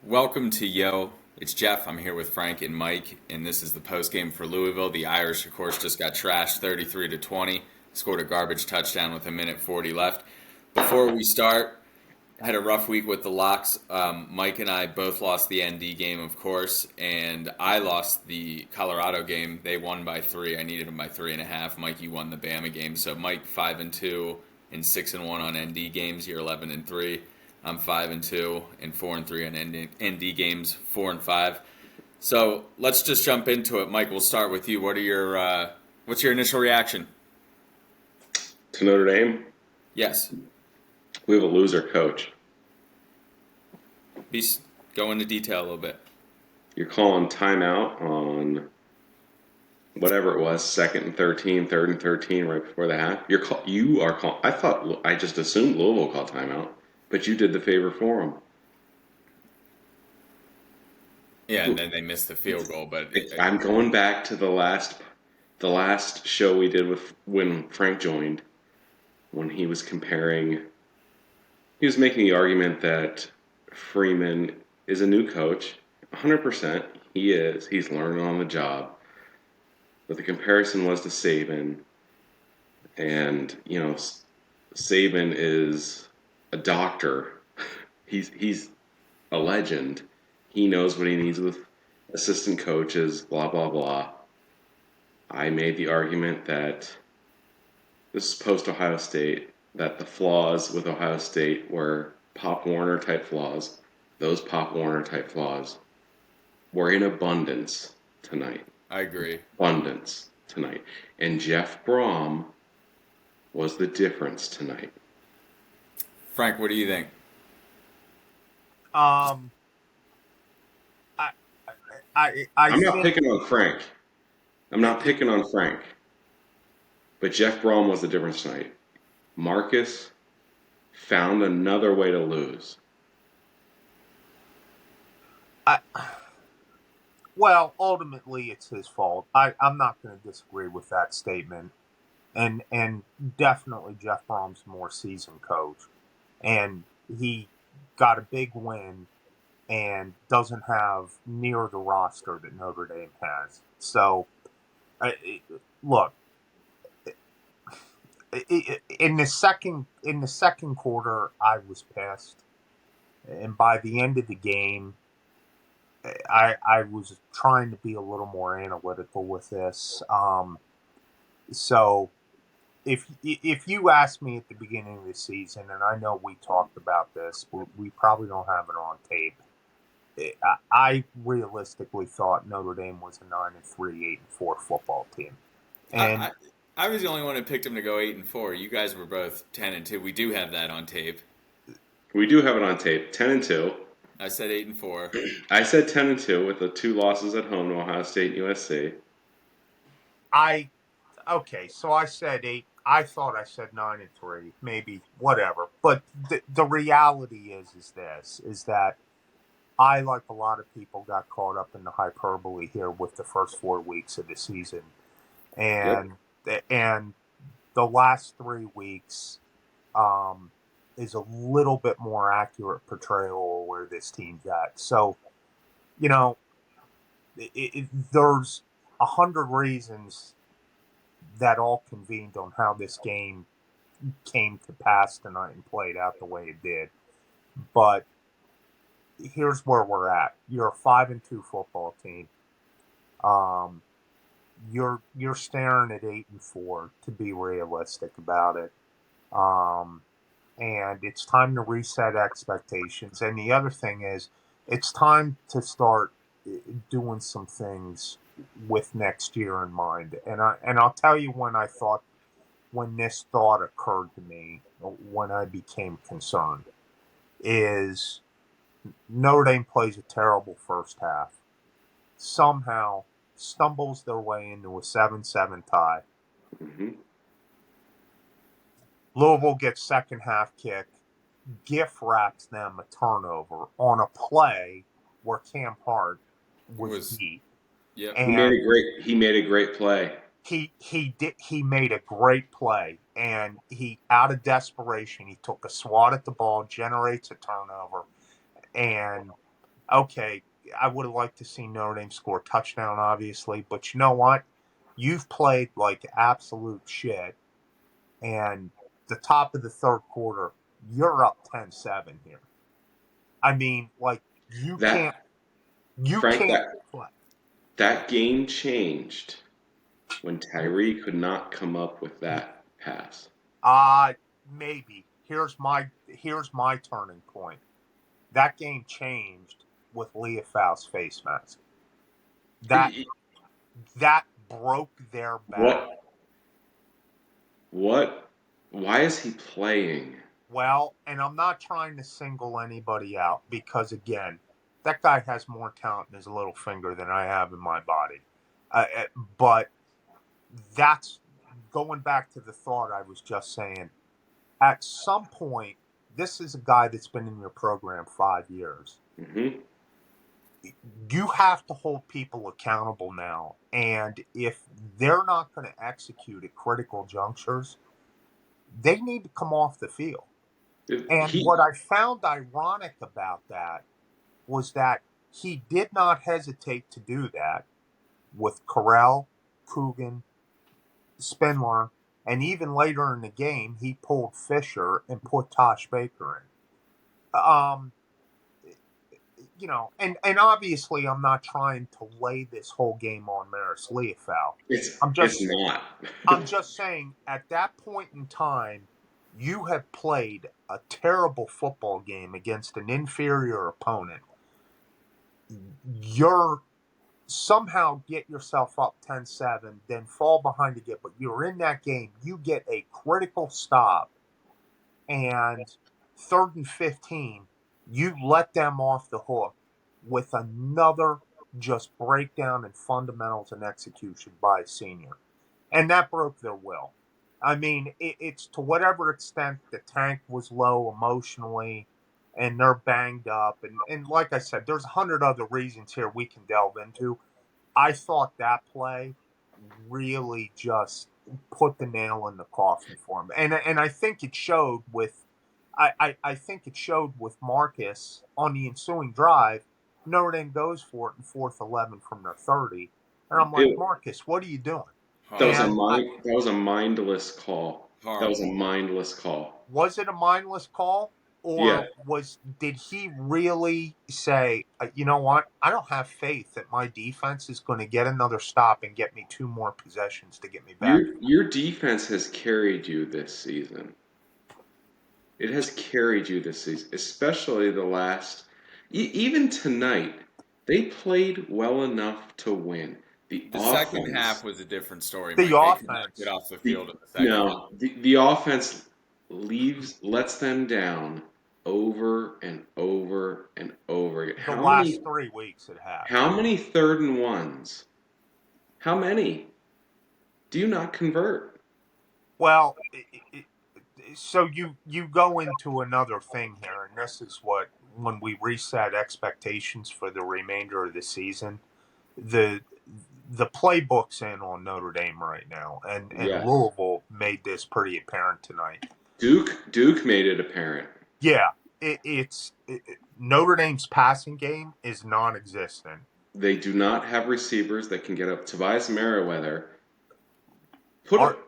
Welcome to Yo. It's Jeff. I'm here with Frank and Mike, and this is the postgame for Louisville. The Irish, of course, just got trashed 33 to 20. Scored a garbage touchdown with a minute 40 left. Before we start, I had a rough week with the locks. Mike and I both lost the ND game, of course, and I lost the Colorado game. They won by 3. I needed them by 3.5. Mikey won the Bama game. So Mike 5-2 and 6-1 on ND games. You're 11-3. I'm 5-2 and 4-3 on ND games, 4-5. So let's just jump into it. Mike, we'll start with you. What's your initial reaction? To Notre Dame, Yes. we have a loser coach. Be, Go into detail a little bit. You're calling timeout on whatever it was, second and 13, third and 13, right before the half. You are calling. I just assumed Louisville called timeout, but you did the favor for them. Yeah, and then they missed the field goal, but I'm going back to the last show we did with when Frank joined, when he was making the argument that Freeman is a new coach. 100%, he is. He's learning on the job. But the comparison was to Saban, and Saban is a doctor. He's a legend. He knows what he needs with assistant coaches. Blah blah blah. I made the argument that this is post Ohio State, that the flaws with Ohio State were Pop Warner type flaws. Those Pop Warner type flaws were in abundance tonight. I agree. Abundance tonight. And Jeff Brom was the difference tonight. Frank, what do you think? Um, I, I'm not think, picking on Frank. I'm not picking on Frank. But Jeff Brom was the difference tonight. Marcus found another way to lose. I, well, ultimately it's his fault. I'm not going to disagree with that statement. And definitely Jeff Brom's a more seasoned coach. And he got a big win and doesn't have near the roster that Notre Dame has. So, look, in the second quarter, I was pissed, and by the end of the game, I was trying to be a little more analytical with this. So if you asked me at the beginning of the season, and I know we talked about this, we probably don't have it on tape. I realistically thought Notre Dame was a 9-3, 8-4 football team, and I, I was the only one who picked him to go 8-4. You guys were both 10-2. We do have that on tape. We do have it on tape. 10-2. I said 8-4. I said 10-2 with the 2 losses at home to Ohio State and USC. Okay, so I said 8. I thought I said 9-3, maybe whatever. But the reality is that I, like a lot of people, got caught up in the hyperbole here with the first 4 weeks of the season, Yep. and the last 3 weeks is a little bit more accurate portrayal of where this team's at. So, you know, there's 100 reasons that all convened on how this game came to pass tonight and played out the way it did. But here's where we're at. You're a 5-2 football team. You're staring at 8-4 to be realistic about it. And it's time to reset expectations. And the other thing is, it's time to start doing some things with next year in mind. And I'll tell you when this thought occurred to me, when I became concerned, is Notre Dame plays a terrible first half. Somehow stumbles their way into a 7-7 tie. Mm-hmm. Louisville gets second half kick, gift wraps them a turnover on a play where Cam Hart was beat. Yep. And He made a great play. he made a great play, and he, out of desperation, he took a swat at the ball, generates a turnover, and Okay, I would have liked to see Notre Dame score a touchdown, obviously, but you know what? You've played like absolute shit, and the top of the third quarter, you're up 10-7 here. I mean, like That you Frank, can't that play. that game changed when Tyree could not come up with that pass. Maybe. Here's my turning point. That game changed with Leah Faust's face mask. That that broke their back. What what why is he playing? Well, and I'm not trying to single anybody out because again, that guy has more talent in his little finger than I have in my body. But that's going back to the thought I was just saying. At some point, this is a guy that's been in your program 5 years. Hmm. You have to hold people accountable now. And if they're not going to execute at critical junctures, they need to come off the field. And what He I found ironic about that was that he did not hesitate to do that with Corral, Coogan, Spindler, and even later in the game, he pulled Fisher and put Tosh Baker in. And obviously, I'm not trying to lay this whole game on Maris Leofau. I'm it's just, not. I'm just saying, at that point in time, you have played a terrible football game against an inferior opponent. You're somehow get yourself up 10-7, then fall behind again, but you're in that game. You get a critical stop, and 3rd and 15, you let them off the hook with another just breakdown in fundamentals and execution by a senior. And that broke their will. I mean, it's to whatever extent the tank was low emotionally and they're banged up. And like I said, there's 100 other reasons here we can delve into. I thought that play really just put the nail in the coffin for him. And I think it showed with I think it showed with Marcus on the ensuing drive. Notre Dame goes for it in 4th 11 from their 30. And I'm like, It, Marcus, what are you doing? Horrible. that was a mindless call. That was a Horrible. mindless call. Was it a mindless call? Yeah. Or did he really say, you know what? I don't have faith that my defense is going to get another stop and get me 2 more possessions to get me back. Your defense has carried you this season. It has carried you this season, especially the last. Even tonight, they played well enough to win. The The second half offense, was a different story, The Mike. They could not get offense, off the the field in the second half. no, the offense lets them down over and over and over again. the last 3 weeks it has. How many 3rd and 1s? How many do you not convert? Well, so you go into another thing here, and this is what when we reset expectations for the remainder of the season, the the playbook's in on Notre Dame right now, and Yes. Louisville made this pretty apparent tonight. Duke made it apparent. Yeah, Notre Dame's passing game is non-existent. They do not have receivers that can get up. Tobias Merriweather put Are, it.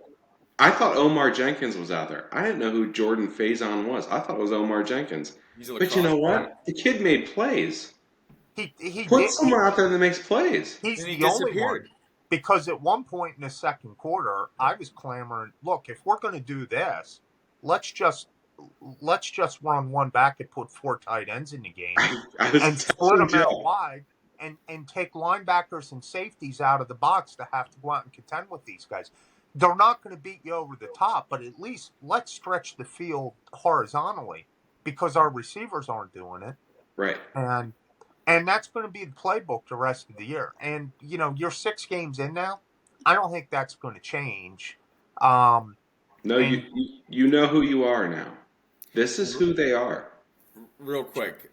I thought Omar Jenkins was out there. I didn't know who Jordan Faison was. I thought it was Omar Jenkins. He's a But you lacrosse know player. what? The kid made plays. he Put did someone out there that makes plays. he's Then he the only one. disappeared. Because at one point in the second quarter, I was clamoring, look, if we're going to do this, let's just run one back and put 4 tight ends in the game I was and split telling them Jeff. out wide and take linebackers and safeties out of the box to have to go out and contend with these guys. They're not going to beat you over the top, but at least let's stretch the field horizontally because our receivers aren't doing it. Right. And that's going to be the playbook the rest of the year. And you're 6 games in now. I don't think that's going to change. No, And you know who you are now. This is who they are. Real quick,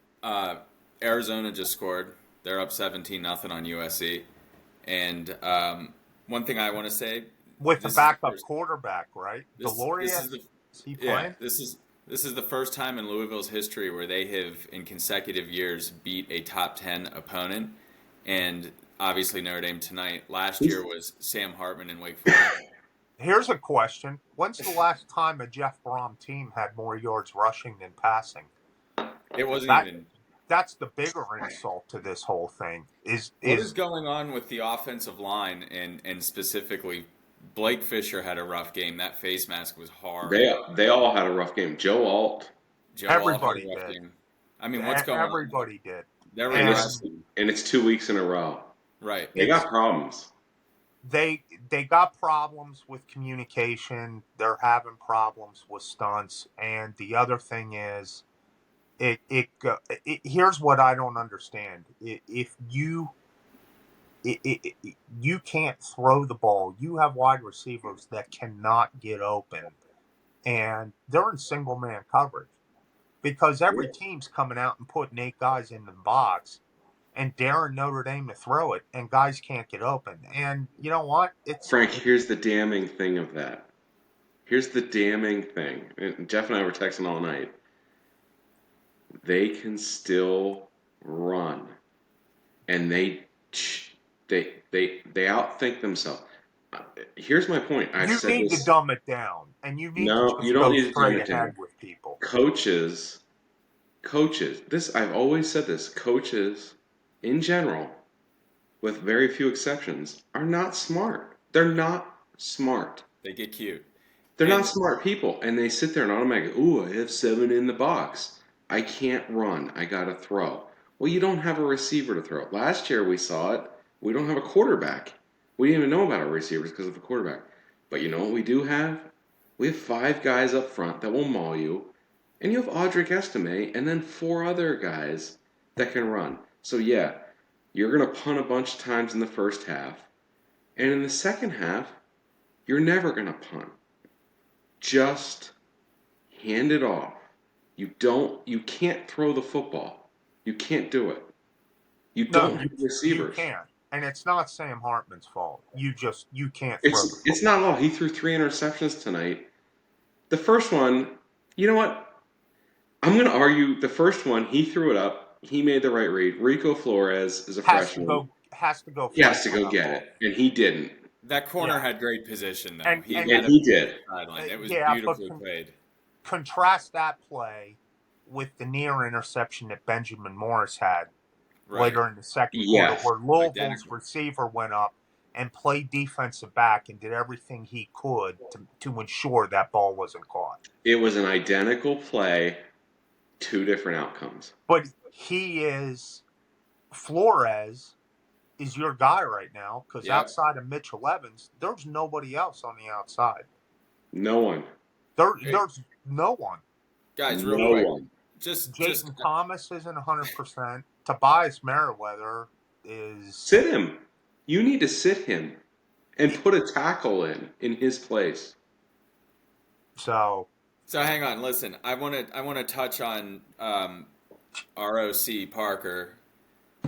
Arizona just scored. They're up 17-0 on USC. And one thing I want to say, with the this is the backup first. quarterback, right? This Deloria, is the is he yeah. playing? This is the first time in Louisville's history where they have, in consecutive years, beat a top 10 opponent. And obviously, Notre Dame tonight. Last year was Sam Hartman in Wake Forest. Here's a question. When's the last time a Jeff Brom team had more yards rushing than passing? It wasn't That even. that's the bigger insult to this whole thing. What is going on with the offensive line and specifically Blake Fisher had a rough game. That face mask was hard. They all had a rough game. Joe Alt, Joe Alt had everybody a rough did. game. I mean, what's going on? Everybody did. They're and regressing. it's 2 weeks in a row. Right. They got problems. They got problems with communication. They're having problems with stunts, and the other thing is, here's what I don't understand. If you you can't throw the ball, you have wide receivers that cannot get open, and they're in single man coverage because every team's coming out and putting 8 guys in the box and daring Notre Dame to throw it, and guys can't get open. And you know what? Frank, here's the damning thing of that. Here's the damning thing. And Jeff and I were texting all night. They can still run, and they outthink themselves. Here's my point. You need to dumb it down, and you need to No, you just don't go need to dumb straight it ahead down. with people. Coaches. This I've always said this. Coaches, in general, with very few exceptions, are not smart. They're not smart. They get cute. They're not smart people, and they sit there and automatically, ooh, I have 7 in the box. I can't run. I got to throw. Well, you don't have a receiver to throw. Last year we saw it. We don't have a quarterback. We didn't even know about our receivers because of the quarterback. But you know what we do have? We have 5 guys up front that will maul you, and you have Audric Estime, and then 4 other guys that can run. So yeah, you're going to punt a bunch of times in the first half, and in the second half, you're never going to punt. Just hand it off. You can't throw the football. You can't do it. You don't have You receivers. can't, and it's not Sam Hartman's fault. You can't throw the football. It's not all. He threw 3 interceptions tonight. The first one, you know what? I'm going to argue the first one, he threw it up. He made the right read. Rico Flores is a freshman. Has to go. He has to go get it, and he didn't. That corner had great position, though. And he did. Sideline. It was yeah, beautifully played. Contrast that play with the near interception that Benjamin Morris had later in the second quarter, where Louisville's receiver went up and played defensive back and did everything he could to ensure that ball wasn't caught. It was an identical play, 2 different outcomes. But Flores is your guy right now because outside of Mitchell Evans, there's nobody else on the outside. No one. There's no one. Guys, real quick. One. Jason Thomas isn't 100%. Tobias Merriweather is... Sit him. You need to sit him and put a tackle in his place. So hang on, listen. I want to touch on ROC Parker.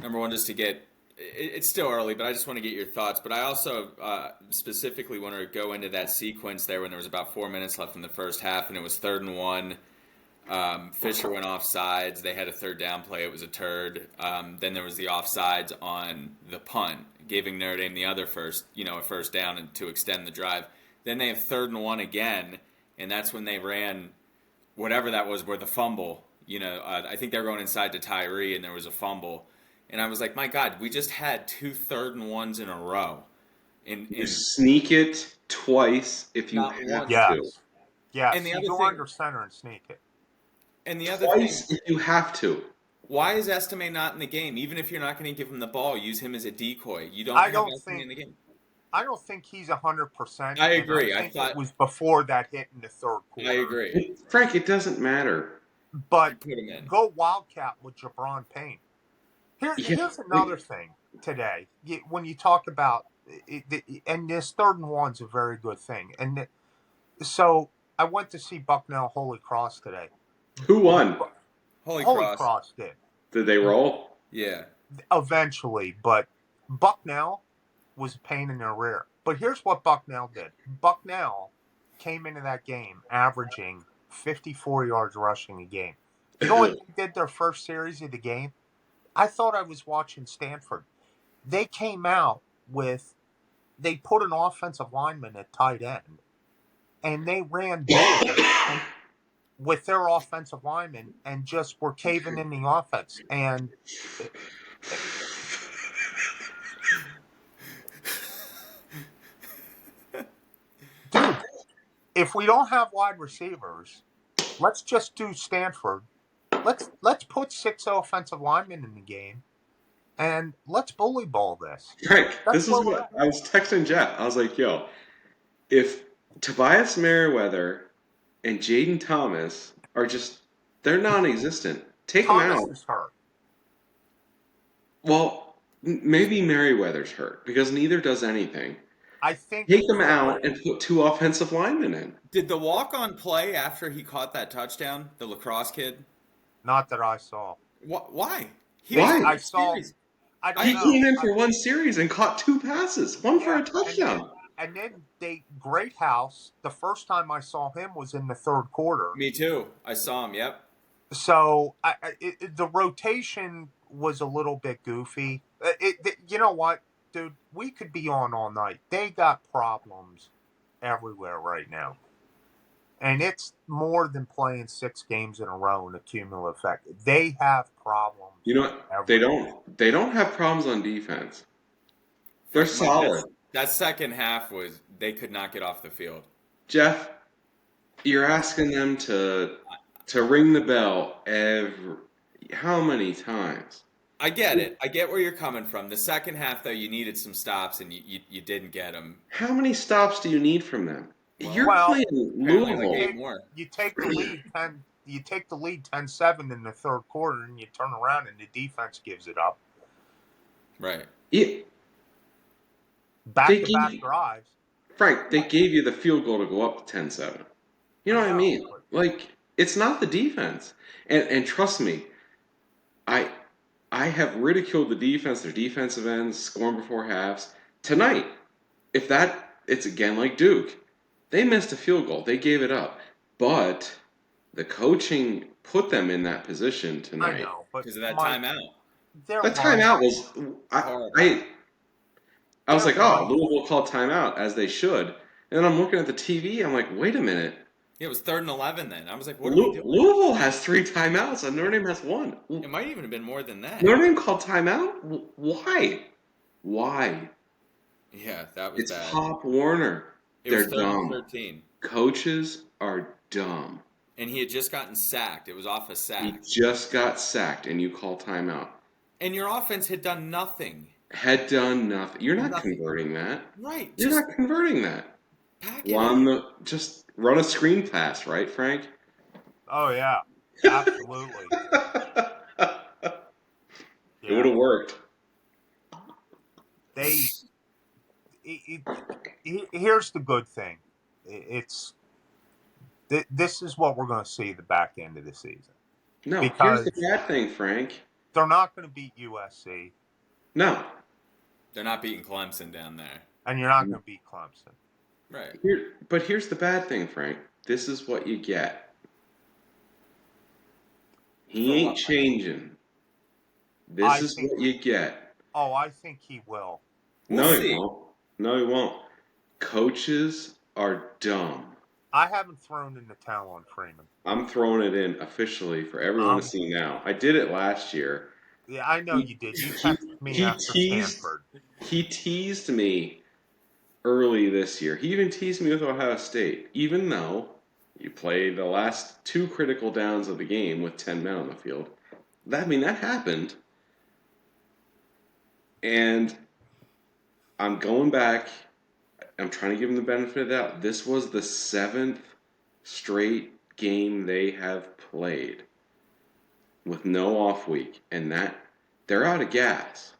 Number one, just to get it's still early, but I just want to get your thoughts. But I also specifically want to go into that sequence there when there was about 4 minutes left in the first half, and it was 3rd and 1. Fisher went off sides. They had a 3rd down play. It was a turd. Then there was the offsides on the punt, giving Notre Dame the other a first down and to extend the drive. Then they have 3rd and 1 again, and that's when they ran whatever that was, where the fumble. I think they were going inside to Tyree, and there was a fumble. And I was like, my God, we just had 2 3rd and 1s in a row. You sneak it twice if you have to. Yes, and the you other go thing, under center and sneak it. And the other twice thing, if you have to. Why is Estime not in the game? Even if you're not going to give him the ball, use him as a decoy. You don't have Estime in the game. I don't think he's 100%. I agree. I thought it was before that hit in the 3rd quarter. I agree. Frank, it doesn't matter. But put him in. Go Wildcat with Jabron Payne. Here's another thing today. When you talk about and this 3rd and 1's a very good thing. And so I went to see Bucknell Holy Cross today. Who won? Holy Cross did. Did they roll? Yeah. Eventually, but Bucknell was a pain in their rear. But here's what Bucknell did. Bucknell came into that game averaging 54 yards rushing a game. You know what they did their first series of the game? I thought I was watching Stanford. They came out they put an offensive lineman at tight end, and they ran ball with their offensive lineman and just were caving in the offense. And dude, if we don't have wide receivers, let's just do Stanford. Let's put 6 offensive linemen in the game, and let's bully ball this. Frank, That's this is where we're what at. I was texting Jeff. I was like, yo, if Tobias Merriweather and Jaden Thomas are just, they're non existent. Take them Thomas out. is hurt. Well, maybe Merriweather's hurt because neither does anything. I think Take them out and put 2 offensive linemen in. Did the walk-on play after he caught that touchdown, the lacrosse kid? not that I saw. Why? He Why? I saw. Series. I don't He know. came in for one series and caught 2 passes, one for a touchdown. And then Greathouse. The first time I saw him was in the third quarter. Me too. I saw him. Yep. So the rotation was a little bit goofy. You know what, dude? We could be on all night. They got problems everywhere right now, and it's more than playing 6 games in a row in a cumulative effect. They have problems. You know what? They don't have problems on defense. They're solid. That second half they could not get off the field. Jeff, you're asking them to ring the bell how many times? I get it. I get where you're coming from. The second half, though, you needed some stops, and you didn't get them. How many stops do you need from them? You're playing Apparently like 8 Louisville. more. You take the lead 10. You take the lead 10-7 in the third quarter, and you turn around, and the defense gives it up. Right. Back-to-back drives. Frank, they gave you the field goal to go up to 10-7. You know what I mean? Like, it's not the defense. And trust me, I have ridiculed the defense, their defensive ends, scoring before halves. Tonight, it's again like Duke. They missed a field goal. They gave it up. But the coaching put them in that position tonight. I know, but because of that timeout. That timeout was I was like, oh, Louisville called timeout as they should. And then I'm looking at the TV. I'm like, wait a minute. Yeah, it was 3rd and 11 then. I was like, what are we doing? Louisville has 3 timeouts and Notre Dame has 1. It might even have been more than that. Notre Dame called timeout? Why? Yeah, that was bad. It's Pop Warner. They're dumb. 13. Coaches are dumb. And he had just gotten sacked. It was off a sack. He just got sacked and you call timeout. And your offense had done nothing. Had done nothing. You're not converting that. Right. You're not converting that. Just run a screen pass, right, Frank? Oh, yeah. Absolutely. It would have worked. Here's the good thing. This is what we're going to see the back end of the season. No, here's the bad thing, Frank. They're not going to beat USC. No. They're not beating Clemson down there. And you're not going to beat Clemson. Right. But here's the bad thing, Frank. This is what you get. He ain't changing. This is what you get. Oh, I think he will. No, he won't. No, he won't. Coaches are dumb. I haven't thrown in the towel on Freeman. I'm throwing it in officially for everyone to see now. I did it last year. Yeah, I know you did. You texted me after Stanford. He teased me early this year. He even teased me with Ohio State, even though you played the last 2 critical downs of the game with 10 men on the field. That happened. And I'm going back. I'm trying to give him the benefit of the doubt. This was the 7th straight game they have played with no off week, and they're out of gas.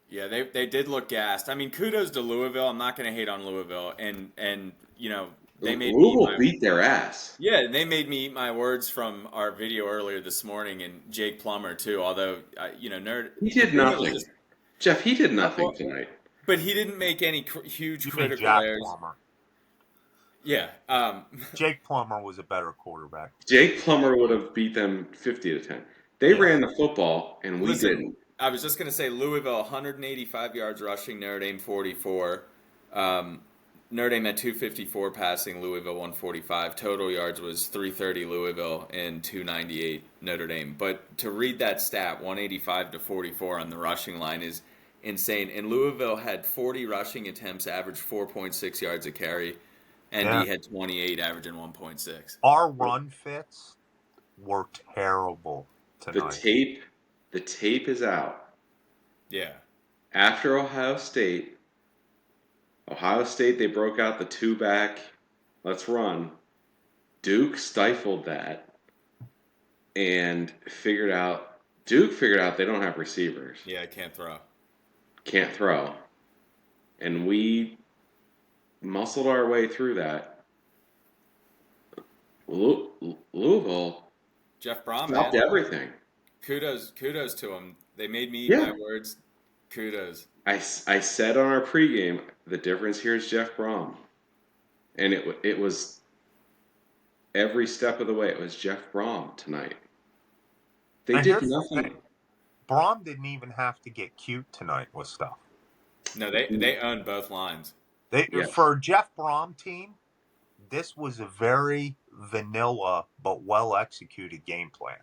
Yeah, they did look gassed. I mean, kudos to Louisville. I'm not going to hate on Louisville, and they made Louisville beat their ass. Yeah, they made me eat my words from our video earlier this morning, and Jake Plummer too. Although he did nothing. Jeff, he did nothing tonight. But he didn't make any huge critical errors. Yeah. Jake Plummer was a better quarterback. Jake Plummer would have beat them 50-10. They Yeah. ran the football, and we Listen, didn't. I was just going to say Louisville 185 yards rushing, Notre Dame 44. Um, Notre Dame had 254 passing, Louisville 145. Total yards was 330 Louisville and 298 Notre Dame. But to read that stat, 185 to 44 on the rushing line is insane. And Louisville had 40 rushing attempts, averaged 4.6 yards a carry. Yeah. ND had 28, averaging 1.6. Our run fits were terrible The tonight. tape, the tape is out. Yeah. After Ohio State, they broke out the two back. Let's run. Duke stifled that and Duke figured out they don't have receivers, Yeah, I can't throw. can't throw, and we muscled our way through that. Louisville Jeff Brom, stopped man. everything. Kudos to them. They made me eat my Yeah, words. Kudos. I said on our pregame the difference here is Jeff Brom, and it was every step of the way. It was Jeff Brom tonight. They And did here's the thing: nothing. Braun didn't even have to get cute tonight with stuff. No, they owned both lines. Yes, For a Jeff Brom team, this was a very vanilla but well executed game plan.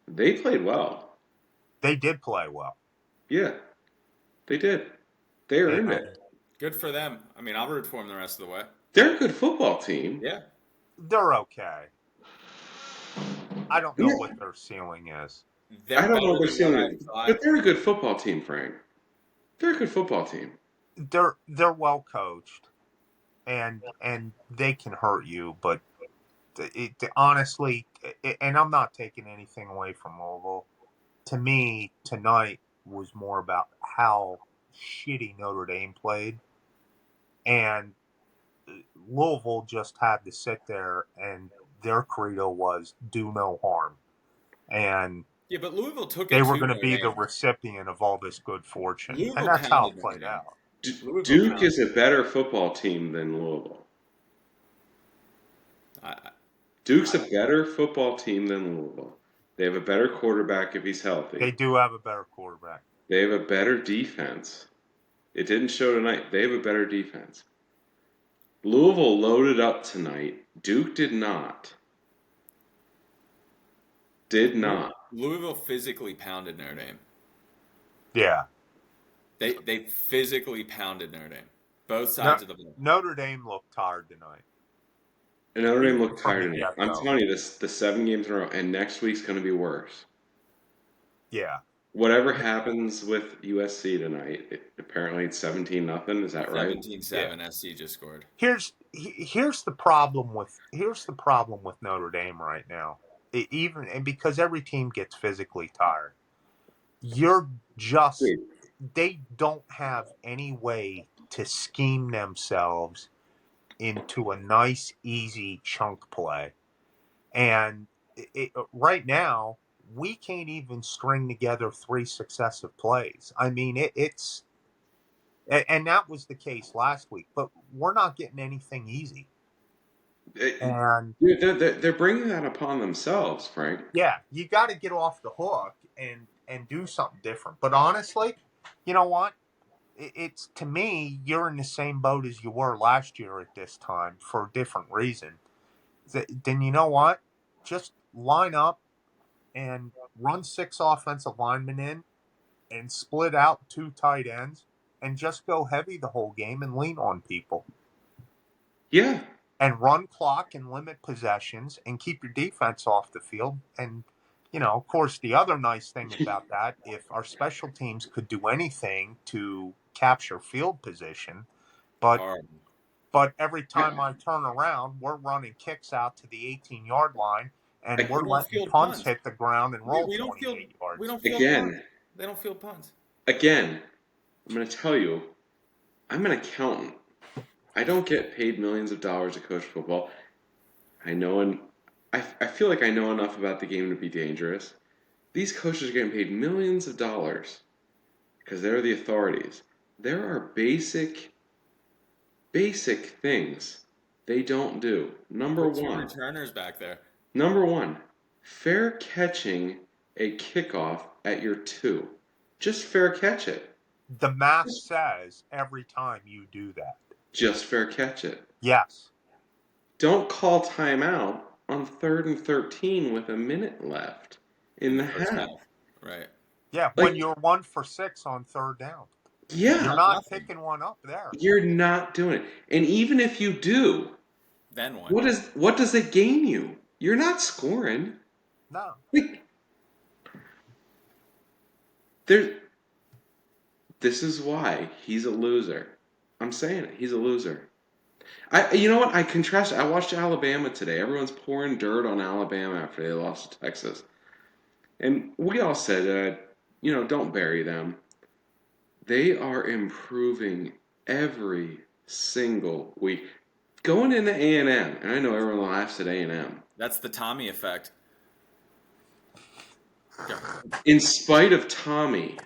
they played well. They did play well. Yeah, they did. They earned And it. Good for them. I mean, I'll root for them the rest of the way. They're a good football team. Yeah. they're okay. I don't I'm know not- what their ceiling is. I They're don't know better what their than what ceiling I is, but thought. they're a good football team, Frank. They're a good football team. They're well coached, and they can hurt you. But honestly, and I'm not taking anything away from Louisville. To me, tonight was more about how shitty Notre Dame played, and Louisville just had to sit there, and their credo was do no harm, and Yeah, but Louisville took they it were to going to Notre be the Dame. recipient of all this good fortune, and Louisville that's how pounded it Notre played Dame. out. Louisville Duke is pounded. a better football team than Louisville. I, Duke's I, a better football team than Louisville. They have a better quarterback if he's They healthy. do have a better quarterback. They have a better defense. It didn't show tonight. They have a better defense. Louisville loaded up tonight. Duke did not. Did not. Louisville physically pounded Notre Dame. Yeah. They physically pounded Notre Dame. Both No, sides of the ball. Notre Dame looked tired tonight, And Notre Dame even looked from tired the tonight. get I'm go. telling you this: the 7 games in a row, and next week's going to be worse. Yeah. Whatever happens with USC tonight, apparently it's 17-0. Is that right? 17-7, SC just scored. Here's the problem with Notre Dame right now. Even and because every team gets physically tired, you're just Wait, they don't have any way to scheme themselves into a nice, easy chunk play. And right now, we can't even string together three successive plays. I mean, and that was the case last week, but we're not getting anything easy. And they're bringing that upon themselves, Frank. yeah, you got to get off the hook and do something different. But honestly, you know what? It's to me, you're in the same boat as you were last year at this time for a different reason. Then you know what? Just line up and run six offensive linemen in and split out two tight ends and just go heavy the whole game and lean on people Yeah, and run clock and limit possessions and keep your defense off the field. And, of course, the other nice thing about that, if our special teams could do anything to capture field position, but Hard. every I, time I turn around, we're running kicks out to the 18-yard line and I, we're We don't letting field punts punts. hit the ground and roll We don't field 28 we yards. don't field punts. again, They don't field punts. again, I'm going to tell you, I'm an accountant. I don't get paid millions of dollars to coach football. I know, and I feel like I know enough about the game to be dangerous. These coaches are getting paid millions of dollars because they're the authorities. There are basic basic things they don't do. Put two returners back there. Number one, fair catching a kickoff at your 2. Just fair catch it. The math says every time you do that. Just fair catch it. Yes. Don't call timeout on 3rd and 13 with a minute left in the first half. Right. Yeah, when you're 1 for 6 on 3rd down. Yeah. You're not picking one up there. You're not doing it. And even if you do, then what? What does it gain you? You're not scoring. No. This is why he's a loser. I'm saying it. He's a loser. You know what? I watched Alabama today. Everyone's pouring dirt on Alabama after they lost to Texas. And we all said, don't bury them. They are improving every single week. Going into A&M, and I know everyone laughs at A&M. That's the Tommy effect. In spite of Tommy,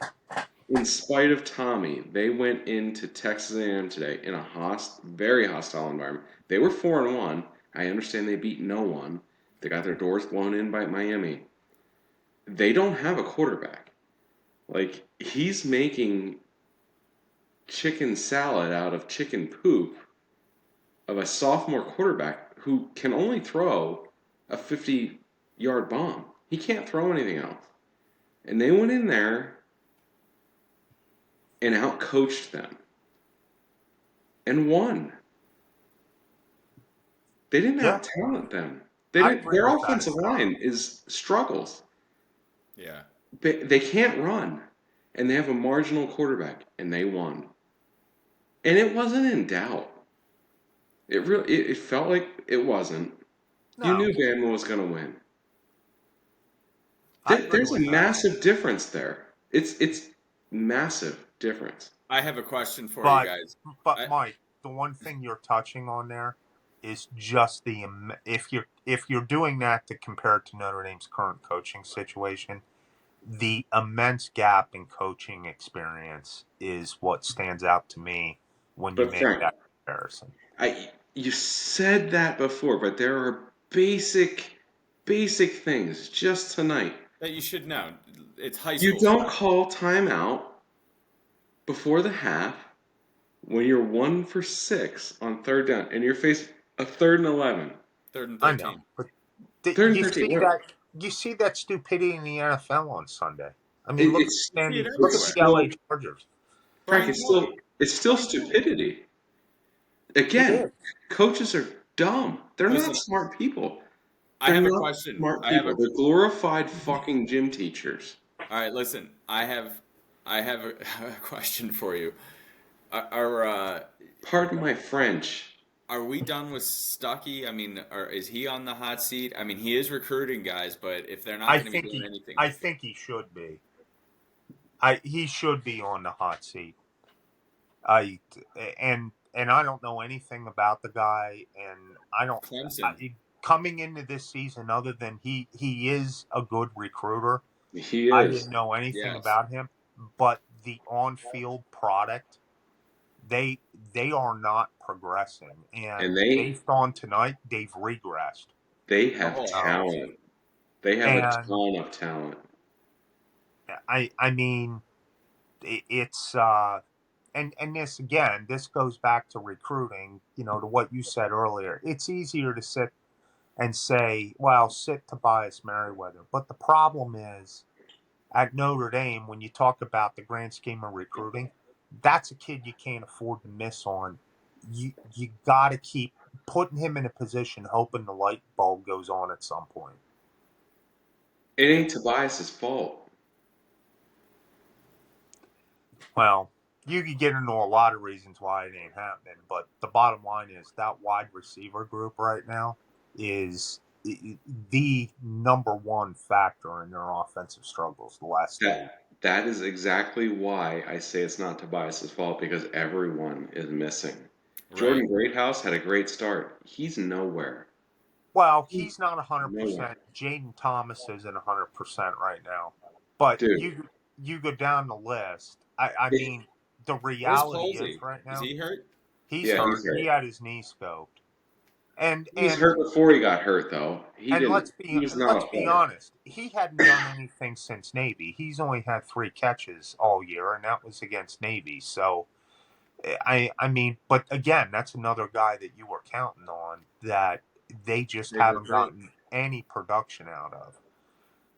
they went into Texas A&M today in a very hostile environment. They were 4-1. I understand they beat no one. They got their doors blown in by Miami. They don't have a quarterback. Like, he's making chicken salad out of chicken poop of a sophomore quarterback who can only throw a 50-yard bomb. He can't throw anything else. And they went in there and outcoached them and won. They didn't out-talent them. Their offensive line struggles. Yeah. They can't run, and they have a marginal quarterback, and they won. And it wasn't in doubt. It felt like it wasn't. No. You knew Bama was going to win. There's a massive difference there. It's massive difference. I have a question for you guys. But Mike, the one thing you're touching on there is just if you're doing that to compare it to Notre Dame's current coaching situation, the immense gap in coaching experience is what stands out to me when you make that comparison. You said that before, but there are basic things just tonight that you should know. It's high school. You don't call timeout before the half when you're 1 for 6 on 3rd down and you're facing a 3rd and 11. 3rd and 13. I know, but 3rd and 13. You see that stupidity in the NFL on Sunday. I mean, look at the LA Chargers. Frank, it's still stupidity. Again, coaches are dumb. They're not smart people. I have a question. Smart people. They're glorified fucking gym teachers. All right, listen. I have a question for you. Pardon my French. Are we done with Stuckey? I mean, is he on the hot seat? I mean, he is recruiting guys, but if they're not going to be doing anything, I think he should be. He should be on the hot seat. And I don't know anything about the guy, and I don't. Coming into this season, other than he is a good recruiter. He is. I didn't know anything about him, but the on-field product, they are not progressing, and based on tonight, they've regressed. They have talent. They have a ton of talent. I mean, it's and this goes back to recruiting. To what you said earlier. It's easier to sit and say, well, sit Tobias Merriweather. But the problem is, at Notre Dame, when you talk about the grand scheme of recruiting, that's a kid you can't afford to miss on. You got to keep putting him in a position, hoping the light bulb goes on at some point. It ain't Tobias's fault. Well, you could get into a lot of reasons why it ain't happening, but the bottom line is that wide receiver group right now is the number one factor in their offensive struggles the last day. That is exactly why I say it's not Tobias's fault, because everyone is missing. Right. Jordan Greathouse had a great start. He's nowhere. Well, he's not 100%. Jaden Thomas isn't 100% right now. But you go down the list. I mean, the reality is right now. Is he hurt? He's Yeah, hurt. he's He hurt. had his knee scoped. And He was and hurt before he got hurt, though. He and didn't. let's He be was not a let's be player. honest. He hadn't done anything since Navy. He's only had 3 catches all year, and that was against Navy. So I mean, but again, that's another guy that you were counting on that they just Big haven't recruit. gotten any production out of.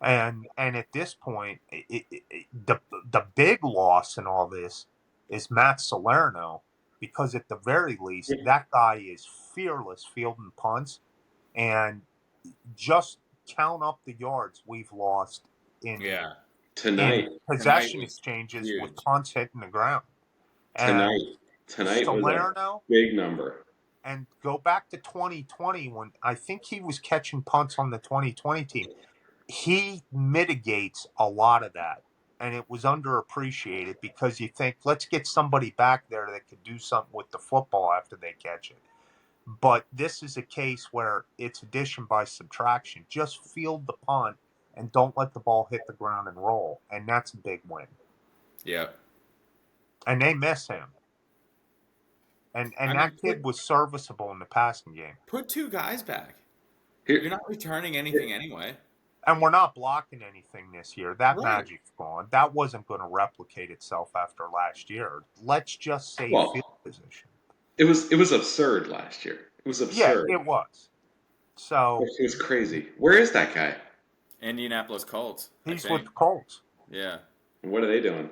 And at this point, the big loss in all this is Matt Salerno, because at the very least, that guy is fearless fielding punts, and just count up the yards we've lost in Yeah. Tonight, in Tonight possession was exchanges with huge. punts hitting the ground. And tonight was a Salerno, big number. and go back to 2020 when I think he was catching punts on the 2020 team. He mitigates a lot of that. And it was underappreciated because you think, let's get somebody back there that could do something with the football after they catch it. But this is a case where it's addition by subtraction. Just field the punt and don't let the ball hit the ground and roll. And that's a big win. Yeah. And they miss him. And I mean, that kid was serviceable in the passing game. put 2 guys back. Here, You're not returning anything anyway. And we're not blocking anything this year. That Right. magic's gone. That wasn't going to replicate itself after last year. Let's just say field well, position. it was absurd last year. It was Yeah, absurd. it was. So It was crazy. Where is that guy? Indianapolis Colts. he's I with think. the Colts. Yeah. What are they doing?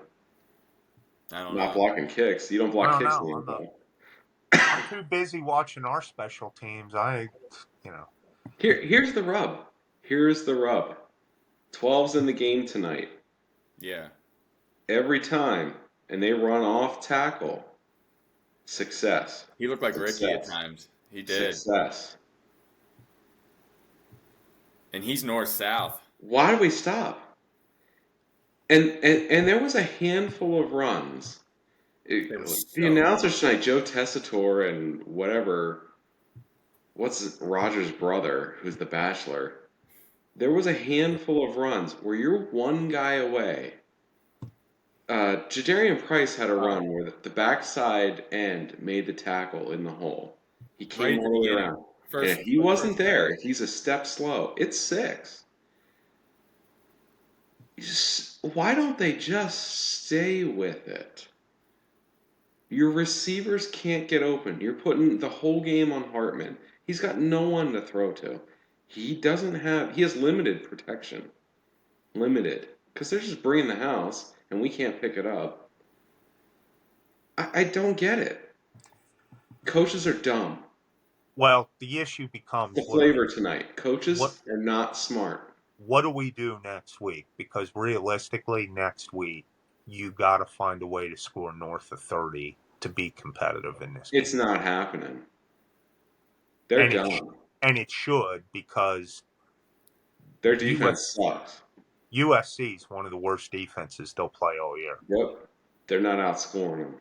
I don't Not know. blocking kicks. You don't I block don't kicks in know. the NFL. I'm too busy watching our special teams. You know. Here's the rub. Here's the rub. 12's in the game tonight. Yeah. Every time, and they run off tackle. Success. He looked like Ricky at Success. times. He did. Success. And he's north-south. Why do we stop? And there was a handful of runs. They were The so announcers tonight, Joe Tessitore and whatever, what's Roger's brother, who's the Bachelor. There was a handful of runs where you're one guy away. Jadarian Price had a run where the backside end made the tackle in the hole. He right came at the all the way beginning. around. And First, if he wasn't first there, play. if he's a step slow, it's 6. Why don't they just stay with it? Your receivers can't get open. You're putting the whole game on Hartman. He's got no one to throw to. He has limited protection. Limited. Because they're just bringing the house and we can't pick it up. I don't get it. Coaches are dumb. Well, the issue becomes The flavor tonight. Coaches what are not smart. what do we do next week? Because realistically, next week you got to find a way to score north of 30 to be competitive in this game. It's not happening. They're dumb. And it should, because Their defense sucks. USC is one of the worst defenses they'll play all year. Yep. They're not outscoring them.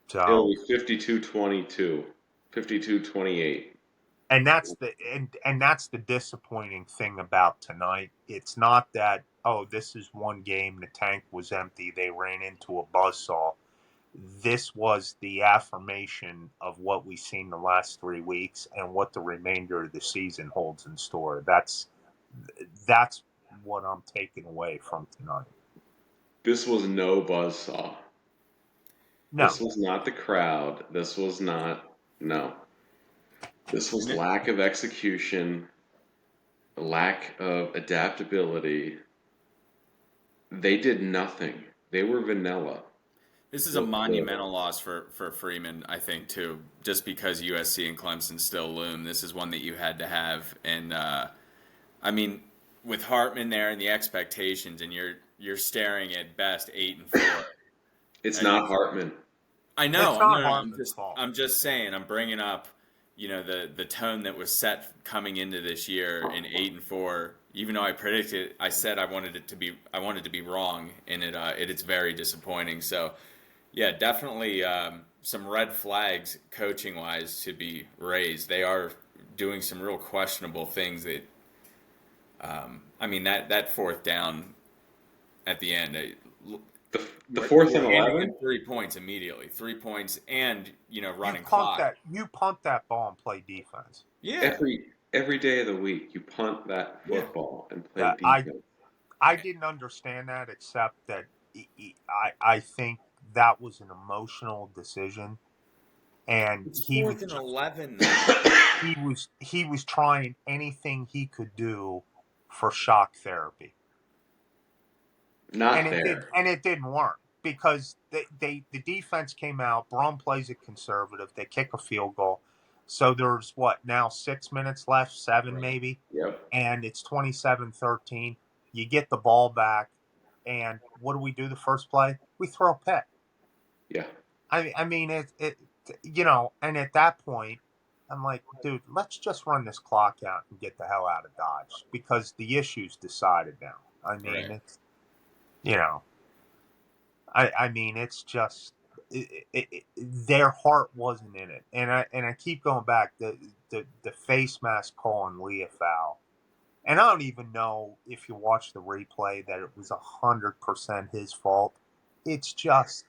So It'll be 52-22, 52-28. and that's the disappointing thing about tonight. It's not that, oh, this is one game, the tank was empty, they ran into a buzzsaw. This was the affirmation of what we've seen the last 3 weeks and what the remainder of the season holds in store. That's what I'm taking away from tonight. This was no buzzsaw. No. This was not the crowd. This was not, no. This was lack of execution, lack of adaptability. They did nothing. They were vanilla. This is a monumental loss for Freeman, I think, too, just because USC and Clemson still loom. This is one that you had to have. And, I mean, with Hartman there and the expectations, and you're staring at best 8-4. It's not Hartman. I know. It's not Hartman's fault. I'm just saying. I'm bringing up, the tone that was set coming into this year in 8-4. Even though I predicted, I said I wanted to be wrong, and it's very disappointing. So, yeah, definitely some red flags coaching wise to be raised. They are doing some real questionable things that. That 4th down at the end. the fourth and Handing 11. him 3 points immediately, 3 points, and running You punt that ball and play defense. Yeah, Every day of the week, you punt that yeah, football and play That I defense. I didn't understand that, except that I think that was an emotional decision, and it's 4th and 11 though. he was trying anything he could do for shock therapy, Not there. and it didn't work because the defense came out. Braun plays it conservative. They kick a field goal, so there's what now 6 minutes left, seven Right. maybe, Yep. and it's 27-13. You get the ball back, and what do? The first play we throw a pick. Yeah. I mean and at that point, I'm like, dude, let's just run this clock out and get the hell out of Dodge because the issue's decided now. I mean, Right. it's I mean, it's just their heart wasn't in it, and I keep going back the face mask call on Leah foul, and I don't even know if you watch the replay that it was 100% his fault. It's just